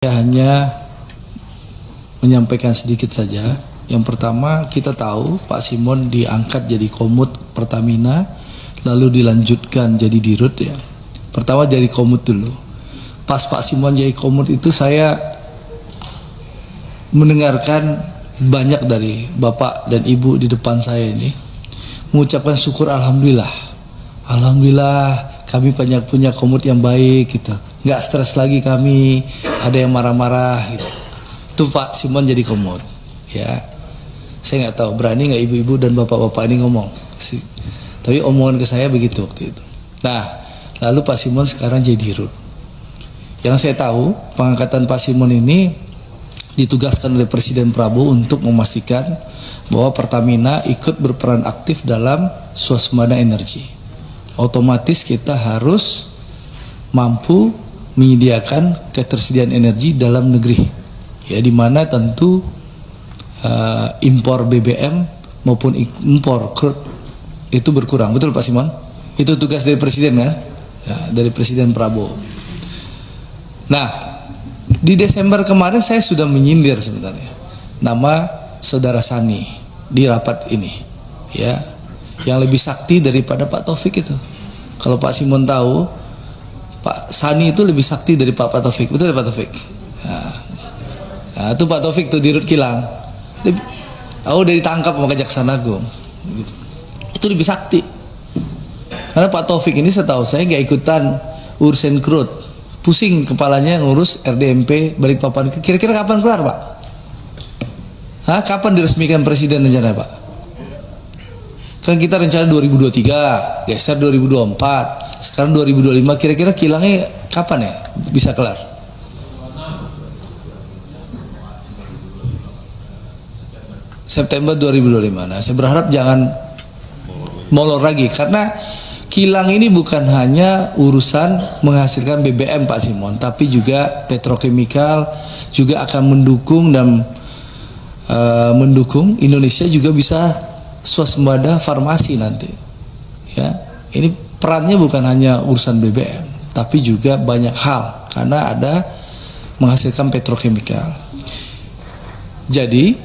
Saya hanya menyampaikan sedikit saja. Yang pertama, kita tahu Pak Simon diangkat jadi komut Pertamina, lalu dilanjutkan jadi dirut ya. Pertama jadi komut dulu. Pas Pak Simon jadi komut itu saya mendengarkan banyak dari Bapak dan Ibu di depan saya ini mengucapkan syukur, alhamdulillah. Alhamdulillah kami banyak punya komut yang baik gitu. Nggak stres lagi kami, ada yang marah-marah gitu. Itu Pak Simon jadi komut ya. Saya nggak tahu berani nggak ibu-ibu dan bapak-bapak ini ngomong, tapi omongan ke saya begitu waktu itu. Nah, lalu Pak Simon sekarang jadi dirut. Yang saya tahu pengangkatan Pak Simon ini ditugaskan oleh Presiden Prabowo untuk memastikan bahwa Pertamina ikut berperan aktif dalam swasembada energi. Otomatis kita harus mampu menyediakan ketersediaan energi dalam negeri ya, dimana tentu impor BBM maupun impor crude itu berkurang. Betul Pak Simon? Itu tugas dari Presiden kan ya, dari Presiden Prabowo. Nah, di Desember kemarin saya sudah menyindir sebenarnya nama Saudara Sani di rapat ini ya, yang lebih sakti daripada Pak Taufik itu. Kalau Pak Simon tahu, Pak Sani itu lebih sakti dari Pak Taufik. Betul ya Pak Taufik? Nah, itu Pak Taufik tuh dirut kilang. Udah ditangkap sama Kejaksaan Agung. Itu lebih sakti. Karena Pak Taufik ini setahu saya nggak ikutan urusan crude. Pusing kepalanya ngurus RDMP Balikpapan. Kira-kira kapan kelar Pak? Kapan diresmikan Presiden rencana Pak? Kan kita rencana 2023, geser 2024. Sekarang 2025, kira-kira kilangnya kapan ya bisa kelar? September 2025. Nah, saya berharap jangan molor lagi, karena kilang ini bukan hanya urusan menghasilkan BBM Pak Simon, tapi juga petrokemikal, juga akan mendukung dan mendukung Indonesia juga bisa swasembada farmasi nanti. Ya, ini perannya bukan hanya urusan BBM, tapi juga banyak hal karena ada menghasilkan petrokemikal. Jadi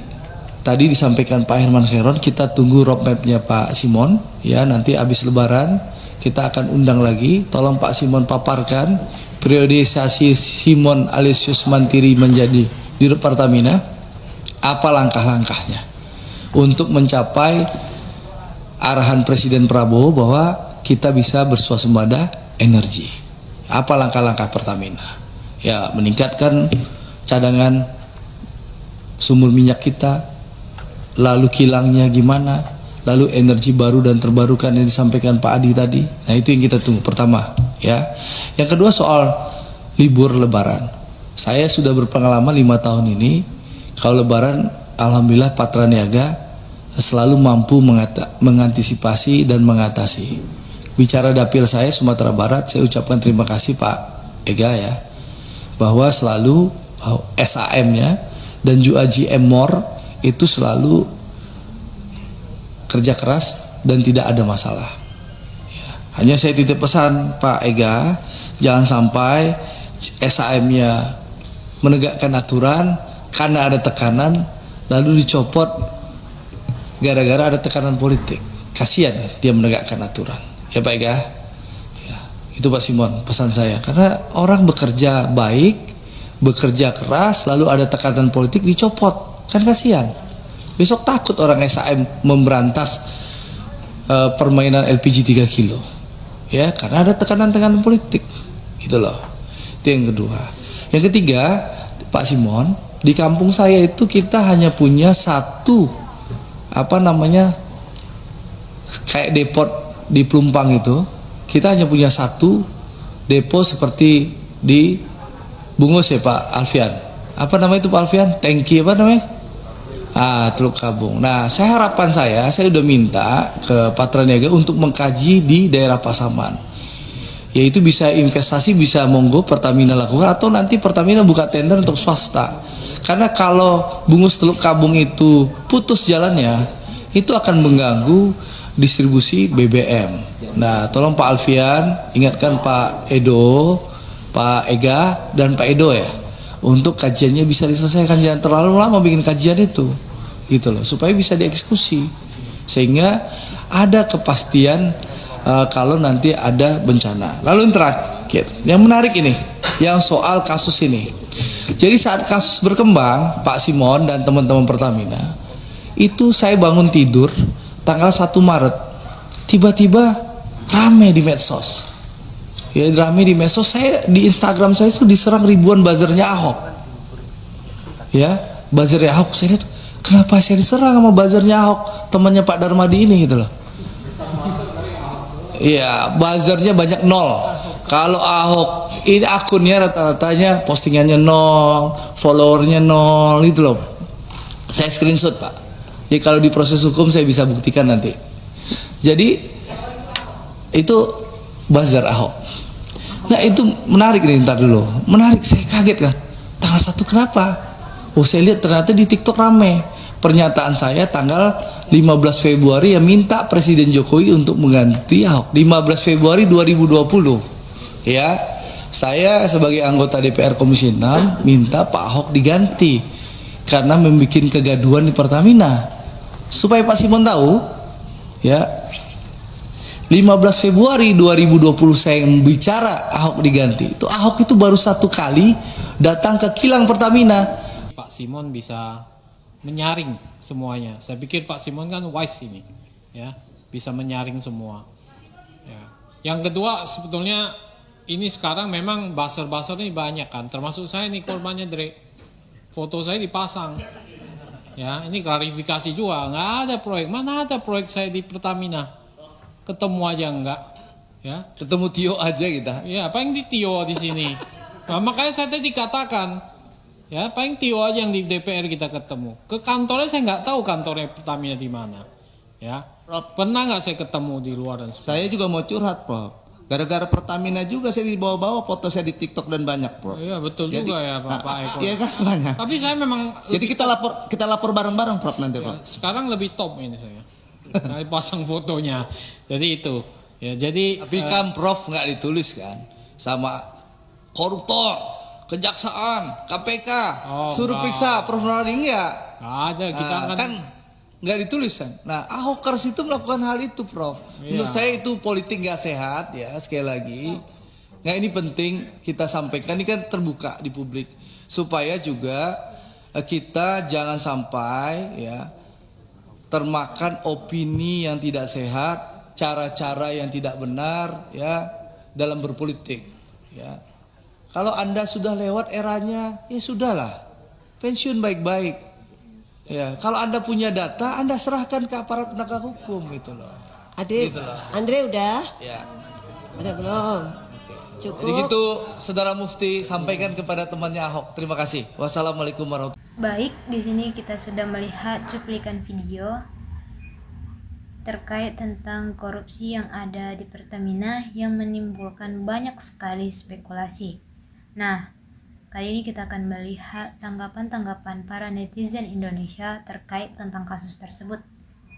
tadi disampaikan Pak Herman Khairun, kita tunggu roadmapnya Pak Simon ya, nanti habis Lebaran kita akan undang lagi. Tolong Pak Simon paparkan priorisasi Simon alias Mantiri menjadi dirut Pertamina, apa langkah-langkahnya untuk mencapai arahan Presiden Prabowo bahwa kita bisa berswasembada energi. Apa langkah-langkah Pertamina? Ya, meningkatkan cadangan sumber minyak kita, lalu kilangnya gimana, lalu energi baru dan terbarukan yang disampaikan Pak Adi tadi. Nah, itu yang kita tunggu pertama ya. Yang kedua soal libur Lebaran. Saya sudah berpengalaman 5 tahun ini, kalau Lebaran alhamdulillah Patra Niaga selalu mampu mengantisipasi dan mengatasi. Bicara dapil saya Sumatera Barat, saya ucapkan terima kasih Pak Ega ya, bahwa selalu SAM-nya dan juga GM-MOR itu selalu kerja keras dan tidak ada masalah ya. Hanya saya titip pesan Pak Ega, jangan sampai SAM-nya menegakkan aturan karena ada tekanan lalu dicopot gara-gara ada tekanan politik. Kasihan dia menegakkan aturan ya Pak Ega ya, itu Pak Simon pesan saya, karena orang bekerja baik, bekerja keras lalu ada tekanan politik dicopot, kan kasihan. Besok takut orang SAM memberantas permainan LPG 3 kilo ya, karena ada tekanan-tekanan politik gitu loh. Itu yang kedua. Yang ketiga Pak Simon, di kampung saya itu kita hanya punya satu kayak depot di Pelumpang itu, kita hanya punya satu depo seperti di Bungus ya Pak Alfian. Apa namanya itu Pak Alfian? Tangki apa namanya? Teluk Kabung. Nah, harapan saya udah minta ke Patra Niaga untuk mengkaji di daerah Pasaman. Yaitu bisa investasi, bisa monggo Pertamina lakukan, atau nanti Pertamina buka tender untuk swasta. Karena kalau Bungus Teluk Kabung itu putus jalannya, itu akan mengganggu distribusi BBM. Nah, tolong Pak Alfian ingatkan Pak Edo, Pak Ega dan Pak Edo ya, untuk kajiannya bisa diselesaikan, jangan terlalu lama bikin kajian itu gitu loh, supaya bisa dieksekusi sehingga ada kepastian kalau nanti ada bencana. Lalu yang terakhir yang menarik ini, yang soal kasus ini. Jadi saat kasus berkembang, Pak Simon dan teman-teman Pertamina itu, saya bangun tidur tanggal 1 Maret, tiba-tiba rame di medsos. Ya, rame di medsos. Saya di Instagram saya itu diserang ribuan buzzernya Ahok. Ya, buzzernya Ahok. Saya lihat, kenapa saya diserang sama buzzernya Ahok, temannya Pak Darmadi ini gitu loh. Iya, buzzernya banyak 0. Kalau Ahok ini akunnya rata-ratanya postingannya 0, followernya 0 gitu loh. Saya screenshot, Pak. Jadi kalau di proses hukum saya bisa buktikan nanti. Jadi itu buzzer Ahok. Nah itu menarik nih, ntar dulu. Menarik, saya kaget kan. Tanggal 1 kenapa? Oh, saya lihat ternyata di TikTok rame. Pernyataan saya tanggal 15 Februari yang minta Presiden Jokowi untuk mengganti Ahok. 15 Februari 2020. Ya, saya sebagai anggota DPR Komisi 6 minta Pak Ahok diganti karena membuat kegaduhan di Pertamina. Supaya Pak Simon tahu, ya, 15 Februari 2020 saya bicara Ahok diganti. Itu Ahok itu baru 1 kali datang ke kilang Pertamina. Pak Simon bisa menyaring semuanya. Saya pikir Pak Simon kan wise ini, ya, bisa menyaring semua. Ya. Yang kedua, sebetulnya ini sekarang memang buzzer-buzzer ini banyak kan, termasuk saya nih korbannya, Dre. Foto saya dipasang. Ya, ini klarifikasi juga, nggak ada proyek. Mana ada proyek saya di Pertamina? Ketemu aja enggak, ya. Ketemu Tio aja kita. Ya, paling di Tio di sini. Nah, makanya saya tadi katakan, ya, paling Tio aja yang di DPR kita ketemu. Ke kantornya saya nggak tahu kantornya Pertamina di mana. Ya, pernah nggak saya ketemu di luar dan sebagainya. Saya juga mau curhat, Prof. Gara-gara Pertamina juga saya dibawa-bawa foto saya di TikTok dan banyak, Prof. Iya, betul. Jadi, juga ya Pak Eko. Iya kan banyak. Tapi saya memang jadi kita lapor bareng-bareng, Prof, nanti, Prof. Ya, sekarang lebih top ini saya. Nah, pasang fotonya. Jadi itu. Ya, jadi tapi kan Prof nggak ditulis kan sama koruptor, kejaksaan, KPK, suruh periksa Prof Nurdin enggak? Ada, kita kan nggak ditulis kan. Nah, Ahokers itu melakukan hal itu, Prof. Iya. Menurut saya itu politik nggak sehat, ya, sekali lagi. Nah, ini penting kita sampaikan, ini kan terbuka di publik supaya juga kita jangan sampai, ya, termakan opini yang tidak sehat, cara-cara yang tidak benar, ya, dalam berpolitik, ya. Kalau Anda sudah lewat eranya, ya sudahlah, pensiun baik-baik. Ya, kalau Anda punya data, Anda serahkan ke aparat penegak hukum gitu loh. Adik, gitu loh. Andre udah? Ya. Udah belum? Cukup. Jadi gitu, Saudara Mufti sampaikan kepada temannya Ahok. Terima kasih. Wassalamualaikum warahmatullahi wabarakatuh. Baik, di sini kita sudah melihat cuplikan video terkait tentang korupsi yang ada di Pertamina yang menimbulkan banyak sekali spekulasi. Nah, kali ini kita akan melihat tanggapan-tanggapan para netizen Indonesia terkait tentang kasus tersebut.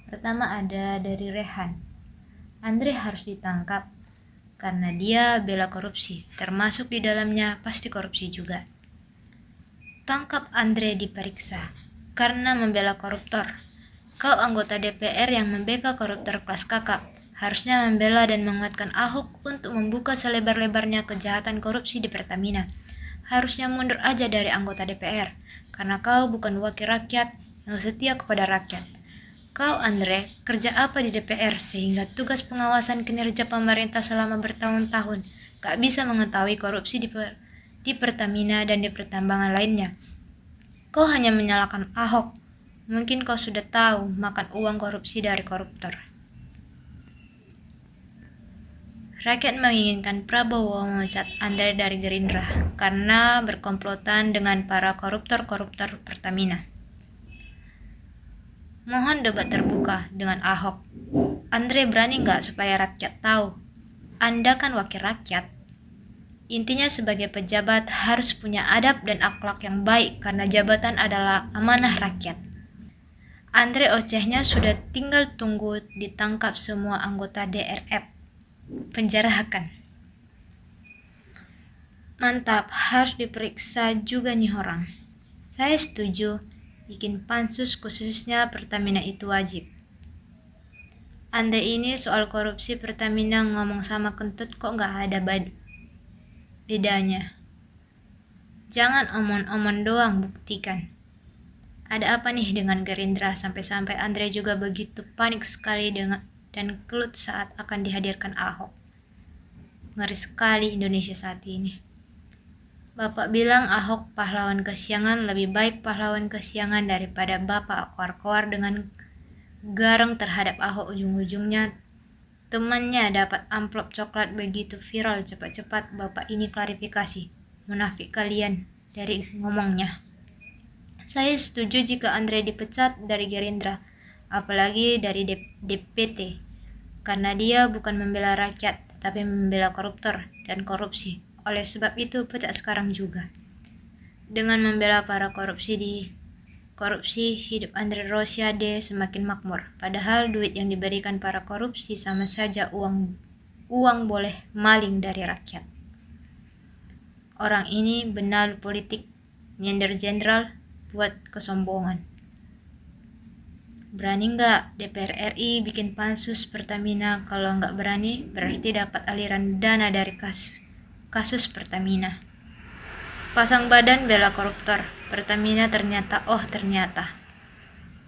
Pertama ada dari Rehan. Andre harus ditangkap karena dia bela korupsi, termasuk di dalamnya pasti korupsi juga. Tangkap Andre diperiksa karena membela koruptor. Kau anggota DPR yang membela koruptor kelas kakap, harusnya membela dan menguatkan Ahok untuk membuka selebar-lebarnya kejahatan korupsi di Pertamina. Harusnya mundur aja dari anggota DPR, karena kau bukan wakil rakyat yang setia kepada rakyat. Kau, Andre, kerja apa di DPR sehingga tugas pengawasan kinerja pemerintah selama bertahun-tahun gak bisa mengetahui korupsi di Pertamina dan di pertambangan lainnya? Kau hanya menyalahkan Ahok. Mungkin kau sudah tahu makan uang korupsi dari koruptor. Rakyat menginginkan Prabowo memecat Andre dari Gerindra karena berkomplotan dengan para koruptor-koruptor Pertamina. Mohon debat terbuka dengan Ahok. Andre berani nggak supaya rakyat tahu? Anda kan wakil rakyat. Intinya sebagai pejabat harus punya adab dan akhlak yang baik karena jabatan adalah amanah rakyat. Andre ocehnya sudah tinggal tunggu ditangkap semua anggota DRF. Penjarakan. Mantap, harus diperiksa juga nih orang. Saya setuju, bikin pansus khususnya Pertamina itu wajib. Anda ini soal korupsi Pertamina ngomong sama kentut kok nggak ada bedanya. Jangan omong-omong doang, buktikan. Ada apa nih dengan Gerindra sampai-sampai Andre juga begitu panik sekali dan kelut saat akan dihadirkan Ahok. Ngeri sekali Indonesia saat ini. Bapak bilang Ahok pahlawan kesiangan, lebih baik pahlawan kesiangan daripada Bapak koar-koar dengan garang terhadap Ahok. Ujung-ujungnya temannya dapat amplop coklat begitu viral cepat-cepat. Bapak ini klarifikasi, munafik kalian dari ngomongnya. Saya setuju jika Andre dipecat dari Gerindra, apalagi dari DPT, karena dia bukan membela rakyat, tetapi membela koruptor dan korupsi. Oleh sebab itu pecat sekarang juga. Dengan membela para korupsi hidup Andre Rosiade semakin makmur. Padahal duit yang diberikan para korupsi sama saja uang boleh maling dari rakyat. Orang ini benar politik, nyender jenderal buat kesombongan. Berani nggak DPR RI bikin pansus Pertamina? Kalau nggak berani, berarti dapat aliran dana dari kasus Pertamina. Pasang badan bela koruptor Pertamina ternyata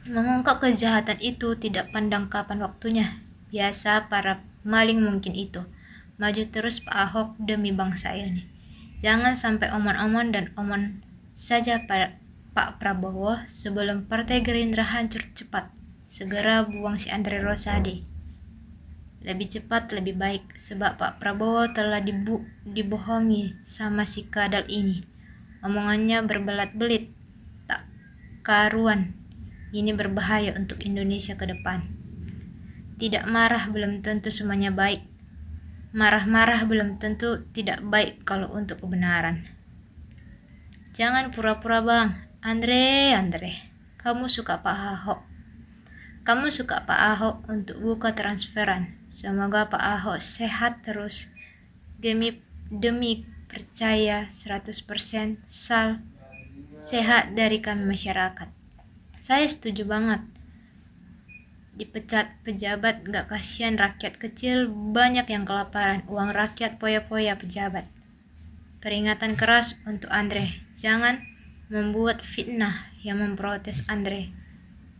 mengungkap kejahatan itu tidak pandang kapan waktunya. Biasa para maling mungkin itu. Maju terus Pak Ahok demi bangsa ini. Jangan sampai omon-omon dan omon saja pada Pak Prabowo. Sebelum Partai Gerindra hancur cepat, segera buang si Andre Rosiade. Lebih cepat lebih baik, sebab Pak Prabowo telah dibohongi sama si kadal ini. Omongannya berbelat-belit, tak karuan. Ini berbahaya untuk Indonesia ke depan. Tidak marah belum tentu semuanya baik. Marah-marah belum tentu tidak baik kalau untuk kebenaran. Jangan pura-pura bang. Andre, kamu suka Pak Ahok. Kamu suka Pak Ahok untuk buka transferan. Semoga Pak Ahok sehat terus. Demi percaya 100% sehat dari kami masyarakat. Saya setuju banget. Dipecat pejabat gak kasihan rakyat kecil, banyak yang kelaparan. Uang rakyat poya-poya pejabat. Peringatan keras untuk Andre. Jangan membuat fitnah yang memprotes Andre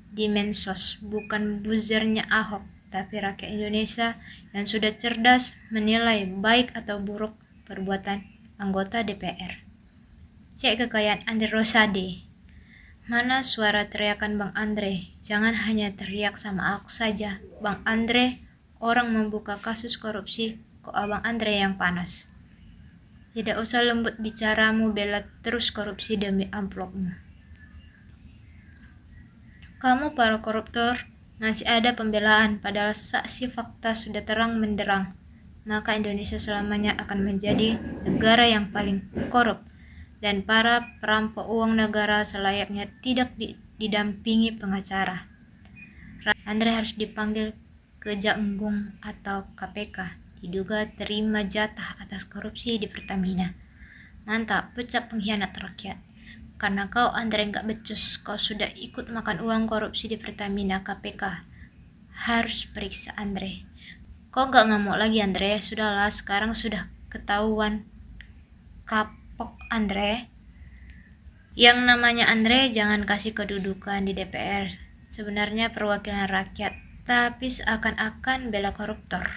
di mensos. Bukan buzzernya Ahok, tapi rakyat Indonesia yang sudah cerdas menilai baik atau buruk perbuatan anggota DPR. Cek kekayaan Andre Rosiade. Mana suara teriakan Bang Andre? Jangan hanya teriak sama aku saja. Bang Andre, orang membuka kasus korupsi, kok Abang Andre yang panas? Tidak usah lembut bicaramu, bela terus korupsi demi amplopmu. Kamu para koruptor masih ada pembelaan, padahal saksi fakta sudah terang menderang. Maka Indonesia selamanya akan menjadi negara yang paling korup, dan para perampok uang negara selayaknya tidak didampingi pengacara. Andre harus dipanggil ke Kejagung atau KPK, diduga terima jatah atas korupsi di Pertamina. Mantap, pecat pengkhianat rakyat. Karena kau Andre nggak becus, kau sudah ikut makan uang korupsi di Pertamina. KPK harus periksa Andre. Kau nggak ngamuk lagi Andre? Sudahlah, sekarang sudah ketahuan kapok Andre. Yang namanya Andre jangan kasih kedudukan di DPR. Sebenarnya perwakilan rakyat, tapi seakan-akan bela koruptor.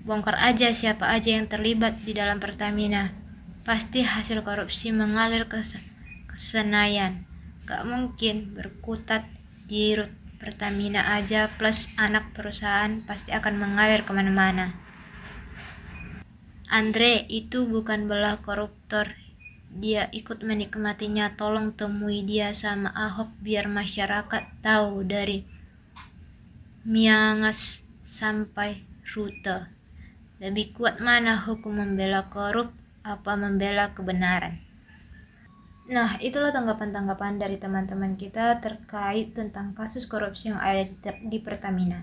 Bongkar aja siapa aja yang terlibat di dalam Pertamina. Pasti hasil korupsi mengalir ke Senayan. Gak mungkin berkutat di rut Pertamina aja, plus anak perusahaan pasti akan mengalir kemana-mana. Andre itu bukan belah koruptor. Dia ikut menikmatinya. Tolong temui dia sama Ahok biar masyarakat tahu dari Miangas sampai rute. Lebih kuat mana hukum membela korup apa membela kebenaran? Nah, itulah tanggapan-tanggapan dari teman-teman kita terkait tentang kasus korupsi yang ada di Pertamina.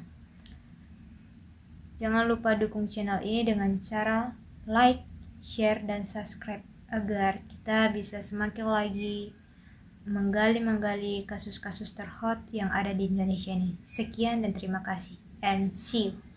Jangan lupa dukung channel ini dengan cara like, share, dan subscribe agar kita bisa semakin lagi menggali kasus-kasus terhot yang ada di Indonesia ini. Sekian dan terima kasih. And see you.